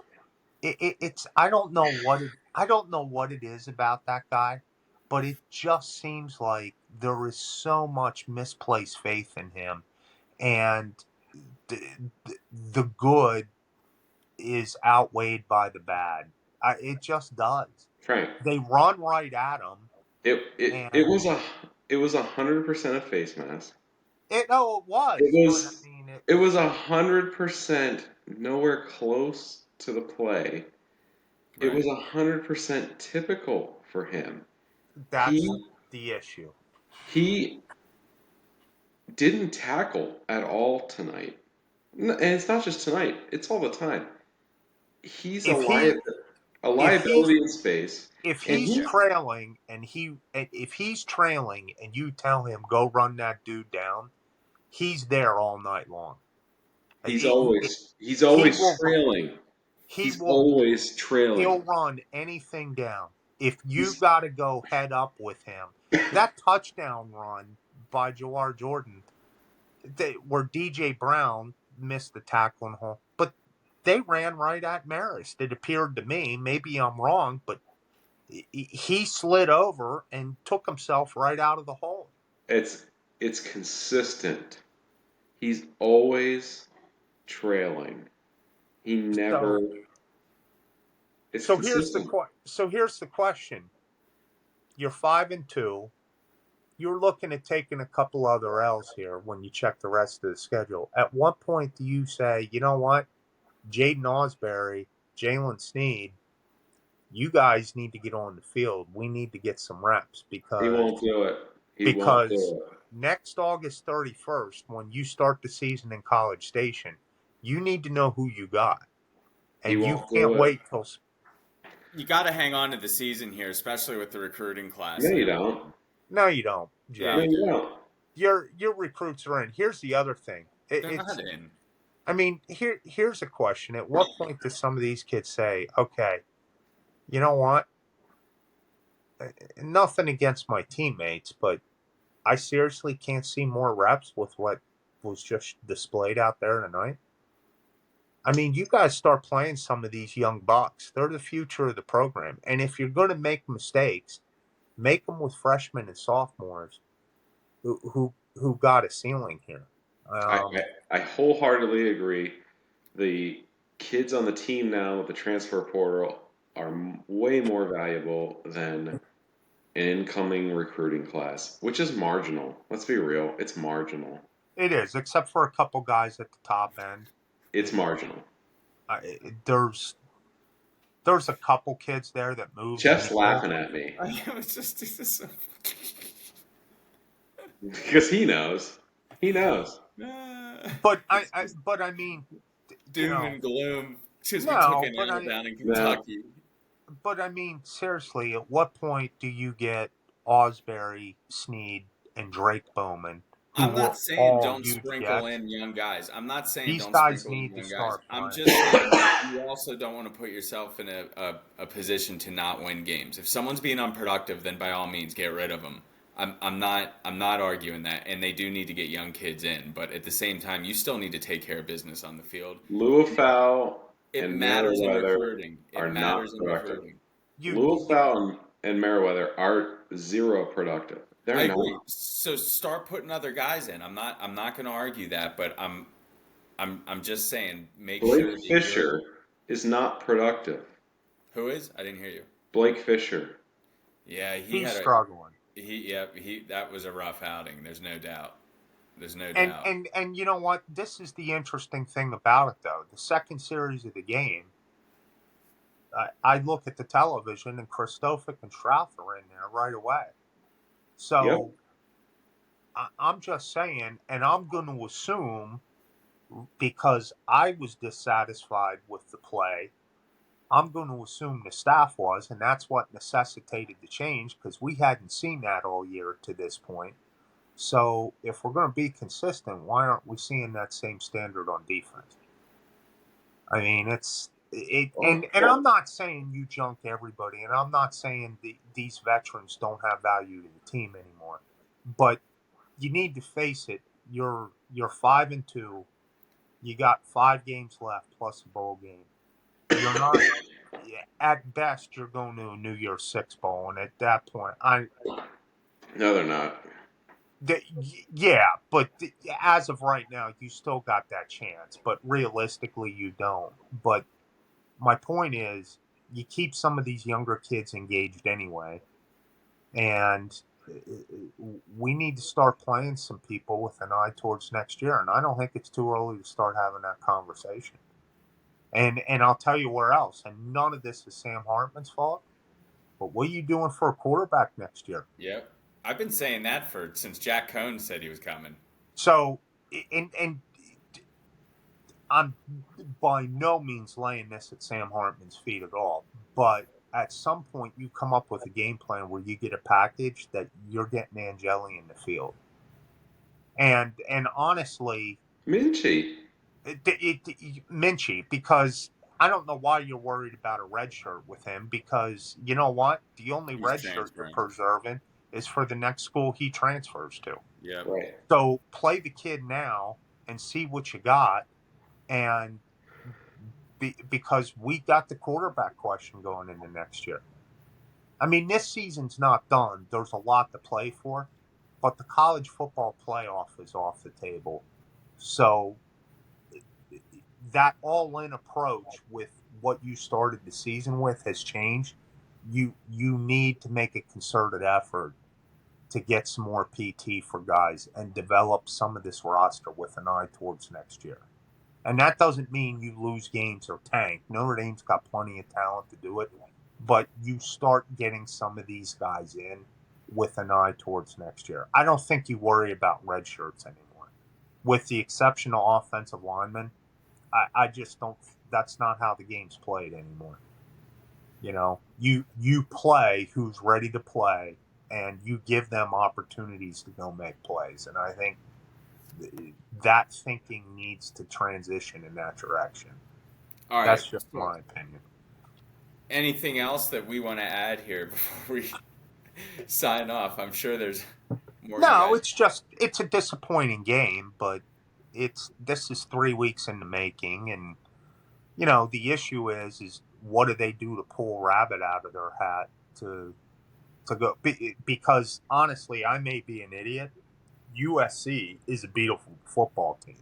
it's I don't know what it is about that guy, but it just seems like there is so much misplaced faith in him, and the good is outweighed by the bad. It just does. Frank, They run right at him, it and was 100% a face mask. it It was, but I was mean it was 100% nowhere close to the play. It Right. was 100% typical for him. that's He the issue. he didn't tackle at all tonight. And it's not just tonight, it's all the time. He's If he a if he's liability in space. And he if he's trailing and you tell him go run that dude down, he's there all night long. he's He always will trailing. he He's will always he'll trailing. run anything down. If you He's got to go head up with him, that touchdown run by Jawar Jordan, where DJ Brown missed the tackling hole, but they ran right at Marist. It appeared to me, maybe I'm wrong, but he slid over and took himself right out of the hole. it's it's consistent. He's always trailing. He never. So It's consistent. here's the question. You're 5-2. You're looking at taking a couple other L's here when you check the rest of the schedule. At what point do you say, you know what, Jaden Osbury, Jalen Sneed, you guys need to get on the field. We need to get some reps He won't do it. He won't because do it. next August 31st, when you start the season in College Station, you need to know who you got. He And you won't can't do it. wait till You got to hang on to the season here, especially with the recruiting class No, you now. don't. no, you don't, Yeah, No, Jeff. you you do. don't. Your recruits are in. Here's the other thing. They're not in. I mean, here's a question. At what point do some of these kids say, okay, you know what? Nothing against my teammates, but I seriously can't see more reps with what was just displayed out there tonight. I mean, you guys start playing some of these young bucks. They're the future of the program. And if you're going to make mistakes, make them with freshmen and sophomores who got a ceiling here. I, I wholeheartedly agree. The kids on the team now with the transfer portal are way more valuable than an incoming recruiting class, which is marginal. Let's be real. It's marginal. It is, except for a couple guys at the top end. It's marginal. There's a couple kids there that move the Jeff's needle. laughing at me I was just this is so because he knows. He knows. But I mean, you doom know, and gloom because we took no, an L down in No. Kentucky. but I mean, seriously, at what point do you get Osbury, Sneed, and Drake Bowman, who I'm were not saying all don't huge sprinkle gets? in young guys. I'm not saying These don't guys sprinkle in need to young guys. start I'm playing. just saying you also don't want to put yourself in a position to not win games. If someone's being unproductive, then by all means get rid of them. I'm not arguing that, and they do need to get young kids in, but at the same time, you still need to take care of business on the field. Louisville It and matters in Meriwether recruiting. It are matters not in productive. recruiting. You Louisville and Meriwether are zero productive. They're I not. agree. So start putting other guys in. I'm not going to argue that, but I'm just saying make Blake sure that you're Fisher is not productive. who is? I didn't hear you. Blake Fisher. Yeah, he he's had a struggling. he that was a rough outing. There's no doubt. There's no And doubt. and and you know what? This is the interesting thing about it, though. The second series of the game, I look at the television, and Kristofic and Strauss are in there right away. Yep. So I'm just saying, and I'm going to assume because I was dissatisfied with the play, I'm going to assume the staff was, and that's what necessitated the change because we hadn't seen that all year to this point. So if we're going to be consistent, why aren't we seeing that same standard on defense? I mean, and I'm not saying you junk everybody, and I'm not saying these veterans don't have value to the team anymore, but you need to face it. You're 5-2. You got 5 games left plus a bowl game. You're not. At best, you're going to a New Year's Six bowl, and at that point, No, they're not. yeah, but as of right now, you still got that chance. But realistically, you don't. But my point is, you keep some of these younger kids engaged anyway, and we need to start playing some people with an eye towards next year. And I don't think it's too early to start having that conversation. And I'll tell you where else. And none of this is Sam Hartman's fault. But what are you doing for a quarterback next year? Yep. I've been saying that for since Jack Cohn said he was coming. So, and I'm by no means laying this at Sam Hartman's feet at all. But at some point, you come up with a game plan where you get a package that you're getting Angeli in the field. And honestly, Minchie. Minchie, because I don't know why you're worried about a red shirt with him. Because you know what, the only He's red shirt you're transferring. preserving is for the next school he transfers to. Yep. Right. So play the kid now and see what you got, and because we got the quarterback question going into next year. I mean, this season's not done. There's a lot to play for, but the college football playoff is off the table. So that all-in approach with what you started the season with has changed. You need to make a concerted effort to get some more PT for guys and develop some of this roster with an eye towards next year. And that doesn't mean you lose games or tank. Notre Dame's got plenty of talent to do it, but you start getting some of these guys in with an eye towards next year. I don't think you worry about red shirts anymore. With the exception of offensive linemen, I just don't. That's not how the game's played anymore. You play who's ready to play, and you give them opportunities to go make plays. And I think that thinking needs to transition in that direction. All right. That's just my opinion. Anything else that we want to add here before we sign off? I'm sure there's more you No, guys. it's a disappointing game, but this is 3 weeks in the making, and the issue is what do they do to pull rabbit out of their hat to go? Because honestly, I may be an idiot. USC is a beautiful football team.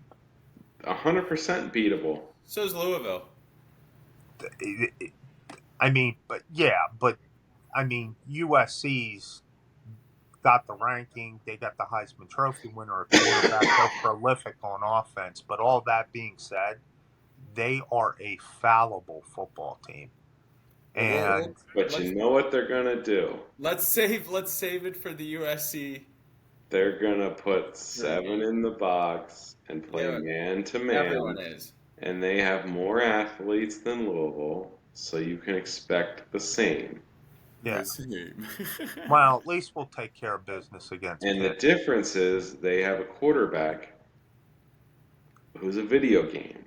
100% beatable. So's Louisville. I mean, but I mean, USC's got the ranking. They got the Heisman Trophy winner at quarterback. They're prolific on offense. But all that being said, they are a fallible football team. And But you know what they're going to do? Let's save it for the USC. They're going to put 7 in the box and play Yeah, man to man. everyone is. And they have more athletes than Louisville, so you can expect the same. yeah, The same. well, at least we'll take care of business against And the Pitt. difference is they have a quarterback who's a video game,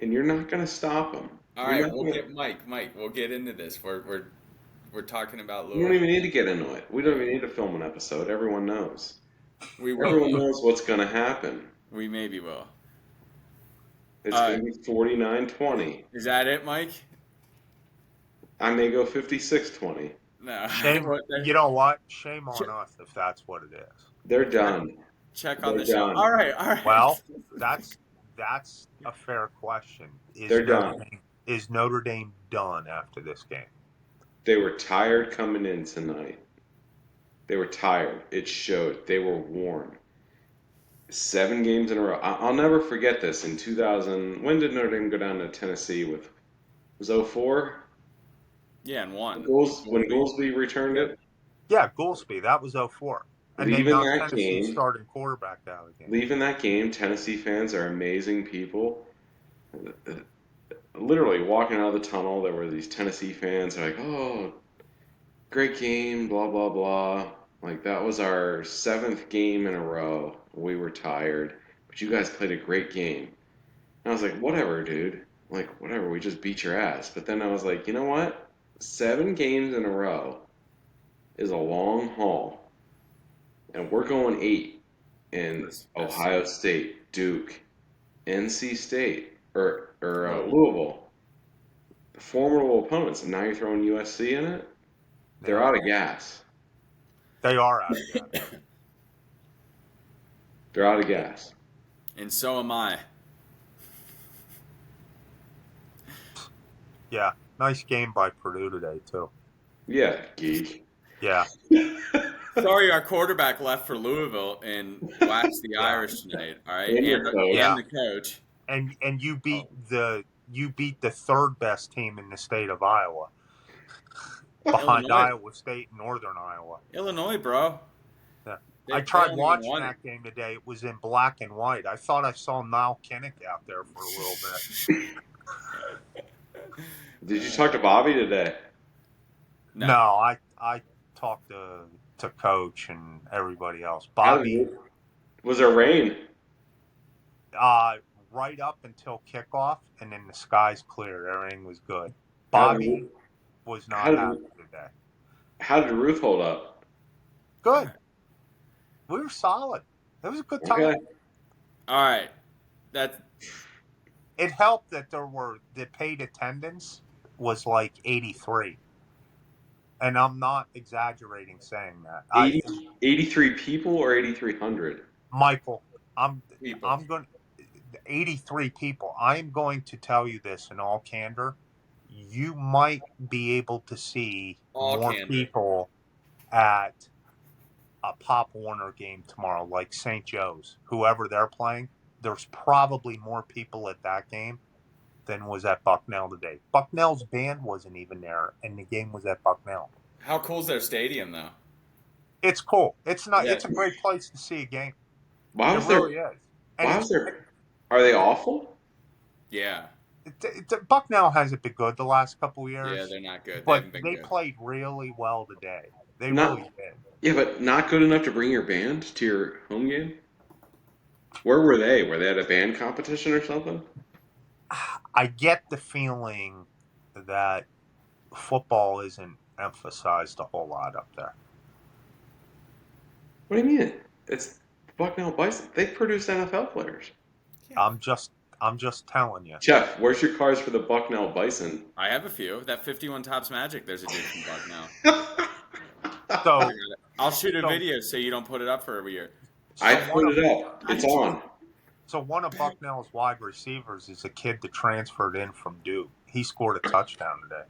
and you're not going to stop him. All You're right, not we'll gonna, get Mike. Mike, we'll get into this. We're We're talking about We don't Louisville. even need to get into it. We don't even need to film an episode. Everyone knows. We will. Everyone knows what's going to happen. We maybe will. It's going to be 49-20. Is that it, Mike? I may go 56-20. No. Shame. You know what? Shame on us if that's what it is. They're done. Check on They're the show. done. All right. Well, that's a fair question. They're done. Is Notre Dame done after this game? They were tired coming in tonight. They were tired. It showed. They were worn. 7 games in a row. I'll never forget this. In 2000, when did Notre Dame go down to Tennessee with? Was 04? Yeah, and one. When Goolsby returned it? Yeah, Goolsby. That was 04. And Leaving then that Tennessee game, starting quarterback out of the game. Leaving that game, Tennessee fans are amazing people. Literally walking out of the tunnel, there were these Tennessee fans like, "Oh, great game, blah blah blah." Like that was our 7th game in a row. We were tired, but you guys played a great game. And I was like, "Whatever, dude. Like whatever. We just beat your ass." But then I was like, "You know what? 7 games in a row is a long haul, and we're going 8 in Ohio State, Duke, NC State, or Louisville, formidable opponents, and now you're throwing USC in it. They're out of gas. They are out of gas. They're out of gas. And so am I. Yeah, nice game by Purdue today too. Yeah, geek. Yeah. Sorry, our quarterback left for Louisville and waxed the Irish tonight. All right, And the coach. And you beat the 3rd best team in the state of Iowa, behind Iowa State and Northern Iowa. Illinois, bro. Yeah. I tried watching that game today. It was in black and white. I thought I saw Niall Kinnick out there for a little bit. Did you talk to Bobby today? No, I talked to Coach and everybody else. Bobby. Was there rain? Right up until kickoff, and then the skies cleared. Everything was good. Bobby was not happy today. How did Ruth hold up? Good. We were solid. It was a good time. Okay. All right. It helped that the paid attendance was like 83. And I'm not exaggerating saying that. 83 people or 8,300? Michael, I'm going 83 people. I am going to tell you this in all candor. You might be able to see more people at a Pop Warner game tomorrow, like St. Joe's, whoever they're playing. There's probably more people at that game than was at Bucknell today. Bucknell's band wasn't even there, and the game was at Bucknell. How cool is their stadium, though? It's cool. It's not. Yeah. It's a great place to see a game. It really is. Are they awful? Yeah. Bucknell hasn't been good the last couple of years. Yeah, they're not good. But they played really well today. They really did. Yeah, but not good enough to bring your band to your home game? Where were they? Were they at a band competition or something? I get the feeling that football isn't emphasized a whole lot up there. What do you mean? It's Bucknell Bison. They produce NFL players. Yeah. I'm just telling you. Jeff, where's your cards for the Bucknell Bison? I have a few. That 51 Tops Magic, there's a dude from Bucknell. So I'll shoot a video so you don't put it up for every year. I put it up. It's on. So one of Bucknell's wide receivers is a kid that transferred in from Duke. He scored a touchdown today.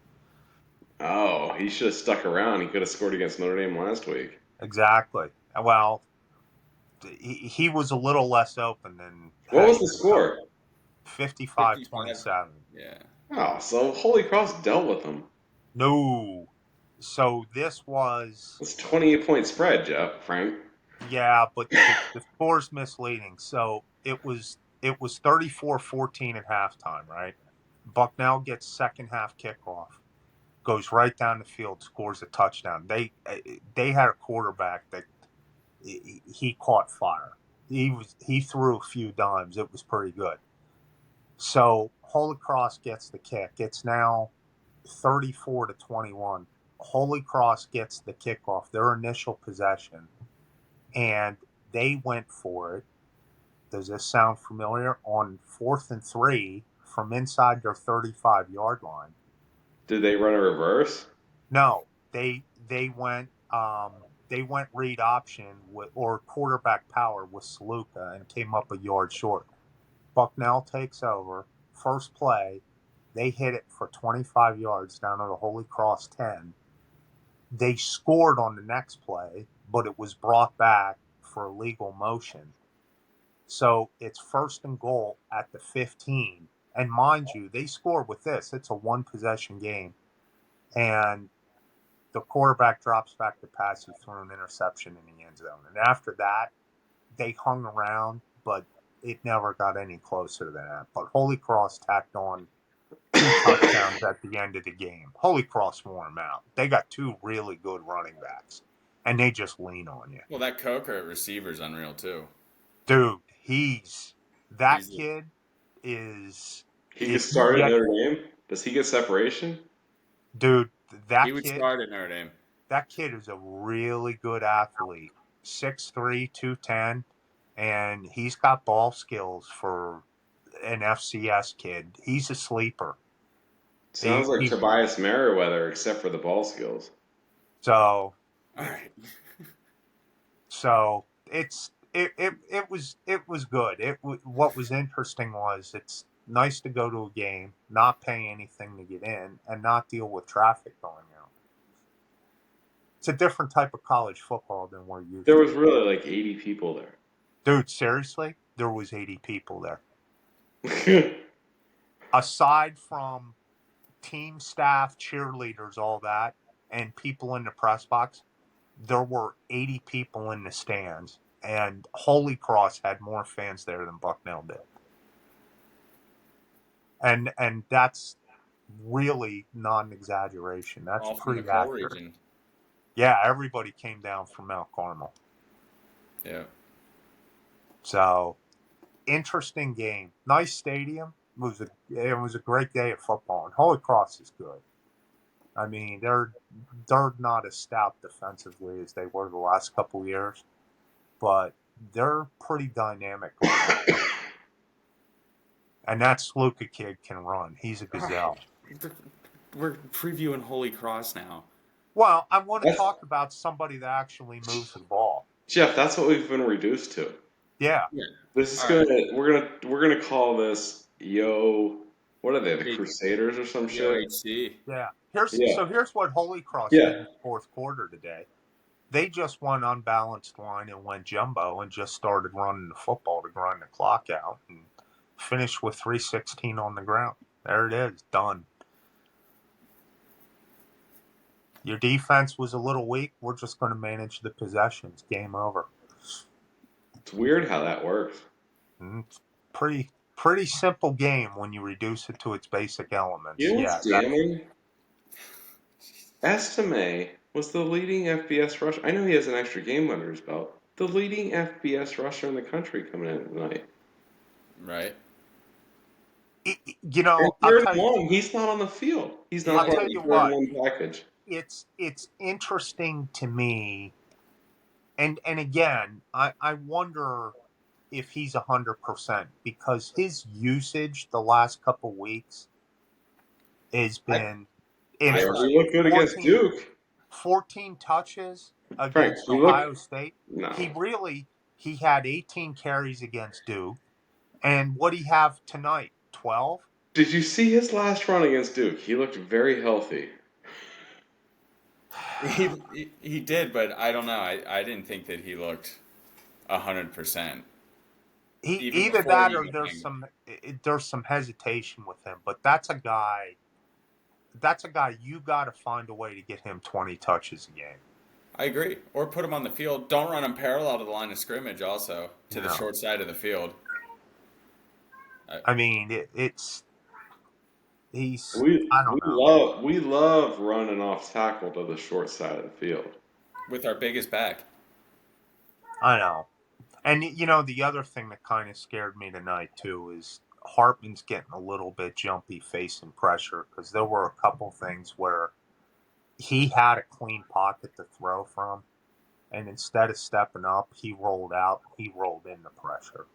Oh, he should have stuck around. He could have scored against Notre Dame last week. Exactly. Well, he was a little less open than... What was the score? 55-27. Yeah. Oh, so Holy Cross dealt with them. No. So this was... It's 28-point spread, Frank. Yeah, but the score's misleading. So it was 34-14 at halftime, right? Bucknell gets second half kickoff, goes right down the field, scores a touchdown. They had a quarterback that he caught fire. He threw a few dimes. It was pretty good. So Holy Cross gets the kick. It's now 34-21. Holy Cross gets the kickoff, their initial possession, and they went for it. Does this sound familiar? On 4th and 3 from inside their 35-yard line. Did they run a reverse? No, they went read option or quarterback power with Saluka and came up a yard short. Bucknell takes over. First play, they hit it for 25 yards down to the Holy Cross 10. They scored on the next play, but it was brought back for illegal motion. So it's 1st and goal at the 15. And mind you, they scored with this. It's a one-possession game. And the quarterback drops back to pass. He threw an interception in the end zone. And after that, they hung around, but it never got any closer than that. But Holy Cross tacked on 2 touchdowns at the end of the game. Holy Cross wore them out. They got 2 really good running backs, and they just lean on you. Well, that Coker at receiver's unreal too. Dude, that He's kid is. He gets started at Notre Dame? Does he get separation? Dude, he would start at Notre Dame. That kid is a really good athlete. 6'3", 210, and he's got ball skills for an FCS kid. He's a sleeper. Sounds like Tobias Merriweather, except for the ball skills. So, all right. So it was good. What was interesting was it's nice to go to a game, not pay anything to get in, and not deal with traffic going out. It's a different type of college football than we're used to. There was really like 80 people there. Dude, seriously? There was 80 people there. Aside from team staff, cheerleaders, all that, and people in the press box, there were 80 people in the stands. And Holy Cross had more fans there than Bucknell did. And that's really not an exaggeration. That's all from pretty the accurate. region. Yeah, everybody came down from Mount Carmel. Yeah. So, interesting game. Nice stadium. It was a great day of football. And Holy Cross is good. I mean, they're not as stout defensively as they were the last couple of years, but they're pretty dynamic. And that Sluka kid can run. He's a gazelle. We're previewing Holy Cross now. Well, I want to talk about somebody that actually moves the ball. Jeff, that's what we've been reduced to. Yeah. This is we're gonna call this what are they, the Crusaders or some shit? HC. Yeah. So here's what Holy Cross did in the fourth quarter today. They just went unbalanced line and went jumbo and just started running the football to grind the clock out and finished with 3:16 on the ground. There it is, done. Your defense was a little weak. We're just going to manage the possessions. Game over. It's weird how that works. It's pretty simple game when you reduce it to its basic elements. You know what's damning? Estime was the leading FBS rusher. I know he has an extra game under his belt. The leading FBS rusher in the country coming in tonight. Right. You know, he's not on the field. He's not part of the third one package. It's interesting to me, and again, I wonder if he's 100% because his usage the last couple weeks has been. He looked good against Duke. 14 touches against Ohio State. No. He had 18 carries against Duke, and what he have tonight? 12. Did you see his last run against Duke? He looked very healthy. He did, but I don't know. I didn't think that he looked 100%. Either that or there's some hesitation with him. But that's a guy you got to find a way to get him 20 touches a game. I agree. Or put him on the field. Don't run him parallel to the line of scrimmage. Also to the short side of the field. I mean, we love running off tackle to the short side of the field with our biggest back. I know, and you know the other thing that kind of scared me tonight too is Hartman's getting a little bit jumpy facing pressure because there were a couple things where he had a clean pocket to throw from, and instead of stepping up, he rolled out. He rolled into pressure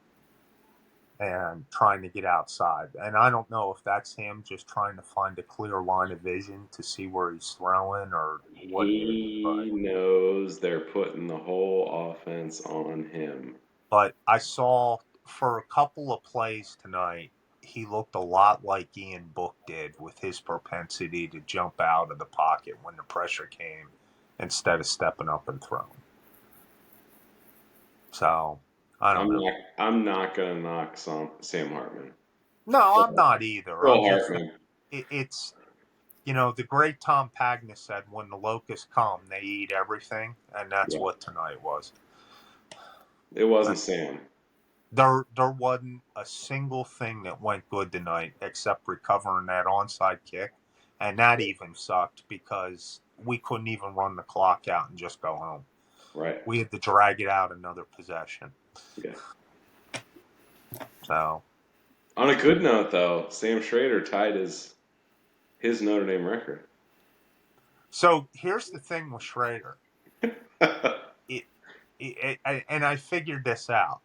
and trying to get outside. And I don't know if that's him just trying to find a clear line of vision to see where he's throwing or what it is. He knows they're putting the whole offense on him. But I saw for a couple of plays tonight, he looked a lot like Ian Book did with his propensity to jump out of the pocket when the pressure came instead of stepping up and throwing. So I don't know. I'm not gonna knock Sam Hartman. No, I'm not either. Phil I'm just Hartman. it's the great Tom Pagna said, when the locusts come, they eat everything, and that's what tonight was. It wasn't Sam. There wasn't a single thing that went good tonight except recovering that onside kick, and that even sucked because we couldn't even run the clock out and just go home. Right. We had to drag it out another possession. Yeah. So, on a good note, though, Sam Schrader tied his Notre Dame record. So here's the thing with Schrader. And I figured this out.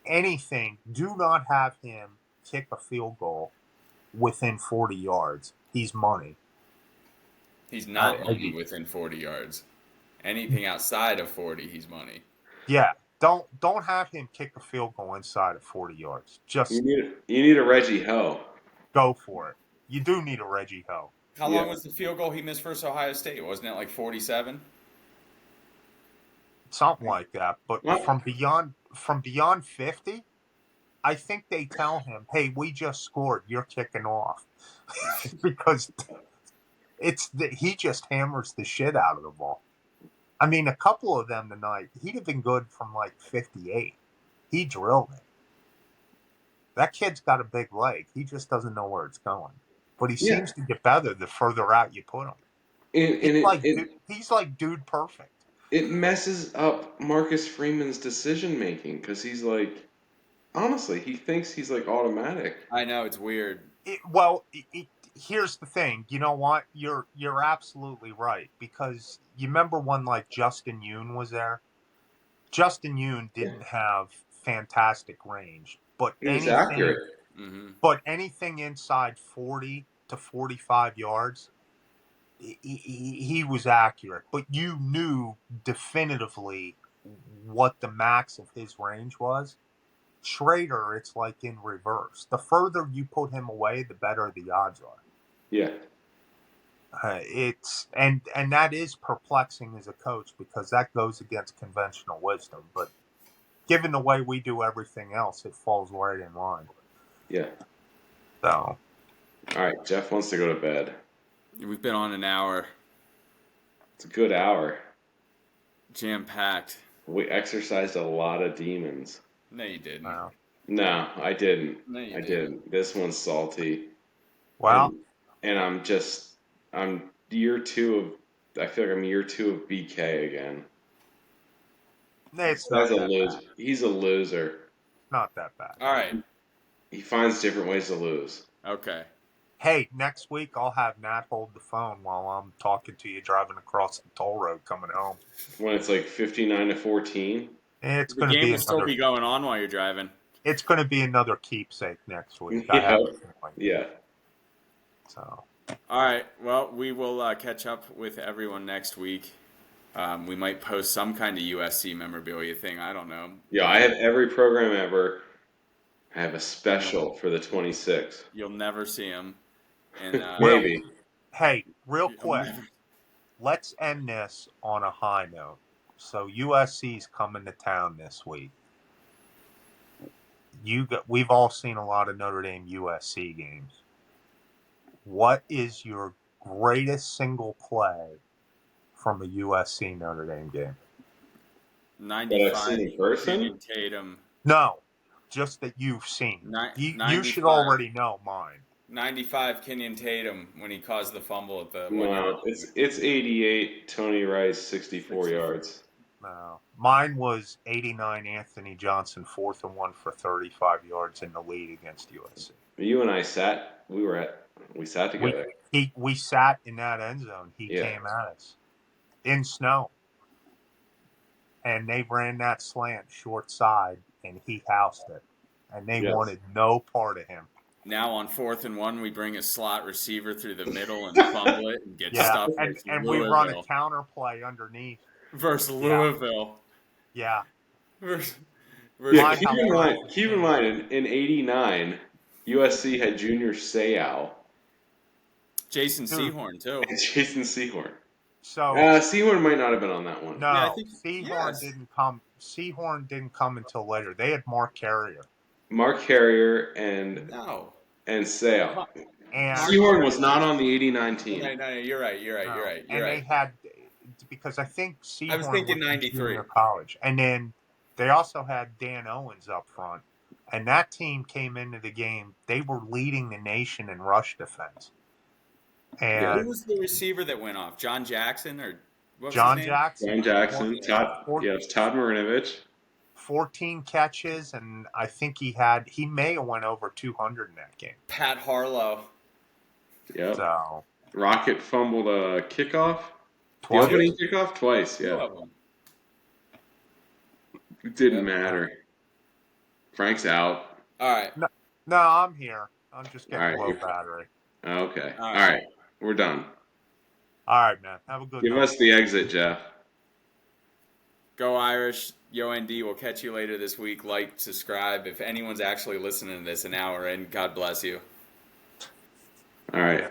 Do not have him kick a field goal within 40 yards. He's money. He's not money within 40 yards. Anything outside of 40, he's money. Yeah. Don't have him kick a field goal inside of 40 yards. Just you need a Reggie Ho. Go for it. You do need a Reggie Ho. How long was the field goal he missed versus Ohio State? Wasn't it like 47? Something like that. But from beyond 50, I think they tell him, "Hey, we just scored. You're kicking off," because he just hammers the shit out of the ball. I mean, a couple of them tonight, he'd have been good from like 58. He drilled it. That kid's got a big leg. He just doesn't know where it's going. But he seems to get better the further out you put him. He's like dude perfect. It messes up Marcus Freeman's decision making because he's like, honestly, he thinks he's like automatic. I know, it's weird. Here's the thing. You know what? You're absolutely right, because you remember when like Justin Yoon was there? Justin Yoon didn't have fantastic range, but accurate. But anything inside 40 to 45 yards, he was accurate. But you knew definitively what the max of his range was. Schrader, it's like in reverse. The further you put him away, the better the odds are. Yeah. And that is perplexing as a coach, because that goes against conventional wisdom. But given the way we do everything else, it falls right in line. Yeah. So. All right, Jeff wants to go to bed. We've been on an hour. It's a good hour. Jam-packed. We exercised a lot of demons. No, you didn't. No, I didn't. No, you didn't. This one's salty. Well. And I'm year 2 of, I feel like I'm year 2 of BK again. It's not that bad. He's a loser. Not that bad. All right. He finds different ways to lose. Okay. Hey, next week I'll have Nat hold the phone while I'm talking to you driving across the toll road coming home. When it's like 59-14? It's going to be still be going on while you're driving. It's going to be another keepsake next week. Yeah. I have a feeling. Yeah. So. All right. Well, we will catch up with everyone next week. We might post some kind of USC memorabilia thing. I don't know. Yeah, I have every program ever. I have a special for the 26th. You'll never see them. And, maybe. Hey, real quick, let's end this on a high note. So USC's coming to town this week. We've all seen a lot of Notre Dame USC games. What is your greatest single play from a USC Notre Dame game? 95 in person? Tatum. No, just that you've seen. You should already know mine. 95 Kenyon Tatum when he caused the fumble at the 1 yard. It's 88 Tony Rice 64 yards. No. Mine was 89 Anthony Johnson 4th and 1 for 35 yards in the lead against USC. You and I we were at We sat We together. we sat in that end zone. He Yeah. came at us in snow, and they ran that slant short side, and he housed it, and they Yes. wanted no part of him. Now on 4th and 1, we bring a slot receiver through the middle and fumble it and get Yeah, stuff and versus we run a Louisville. counter play underneath. Versus Yeah. Louisville. Yeah, Versus, Yeah, My keep house in mind, was keep in mind, in '89, USC had Junior Seau Jason Dude. Sehorn, too. and Jason Sehorn. So Sehorn might not have been on that one. Yeah, I no, think Sehorn didn't come. Sehorn didn't come until later. They had Mark Carrier, Mark Carrier and No. Seau. and Sehorn was not on the '89 team. No, you're right. You're no, right. and they had, because I think I was Sehorn thinking went to 93. junior college, and then they also had Dan Owens up front, and that team came into the game. They were leading the nation in rush defense, Yeah. Who and was the receiver that went off? John Jackson or what was his John name? Jackson, John Jackson, Yeah. Todd Marinovich. 14 catches, and I think he may have went over 200 in that game. Pat Harlow. Yep. So Rocket fumbled a kickoff. twice. The opening kickoff twice. Two Yeah. of them. It didn't Yep. matter. Frank's out. All right. No, I'm here. I'm just All getting right. low battery. Okay. All All right. right. We're done. All right, man. Have a good Give night. us the exit, Jeff. Go Irish. Yo ND. We'll catch you later this week. Like, subscribe. If anyone's actually listening to this an hour in, God bless you. All right.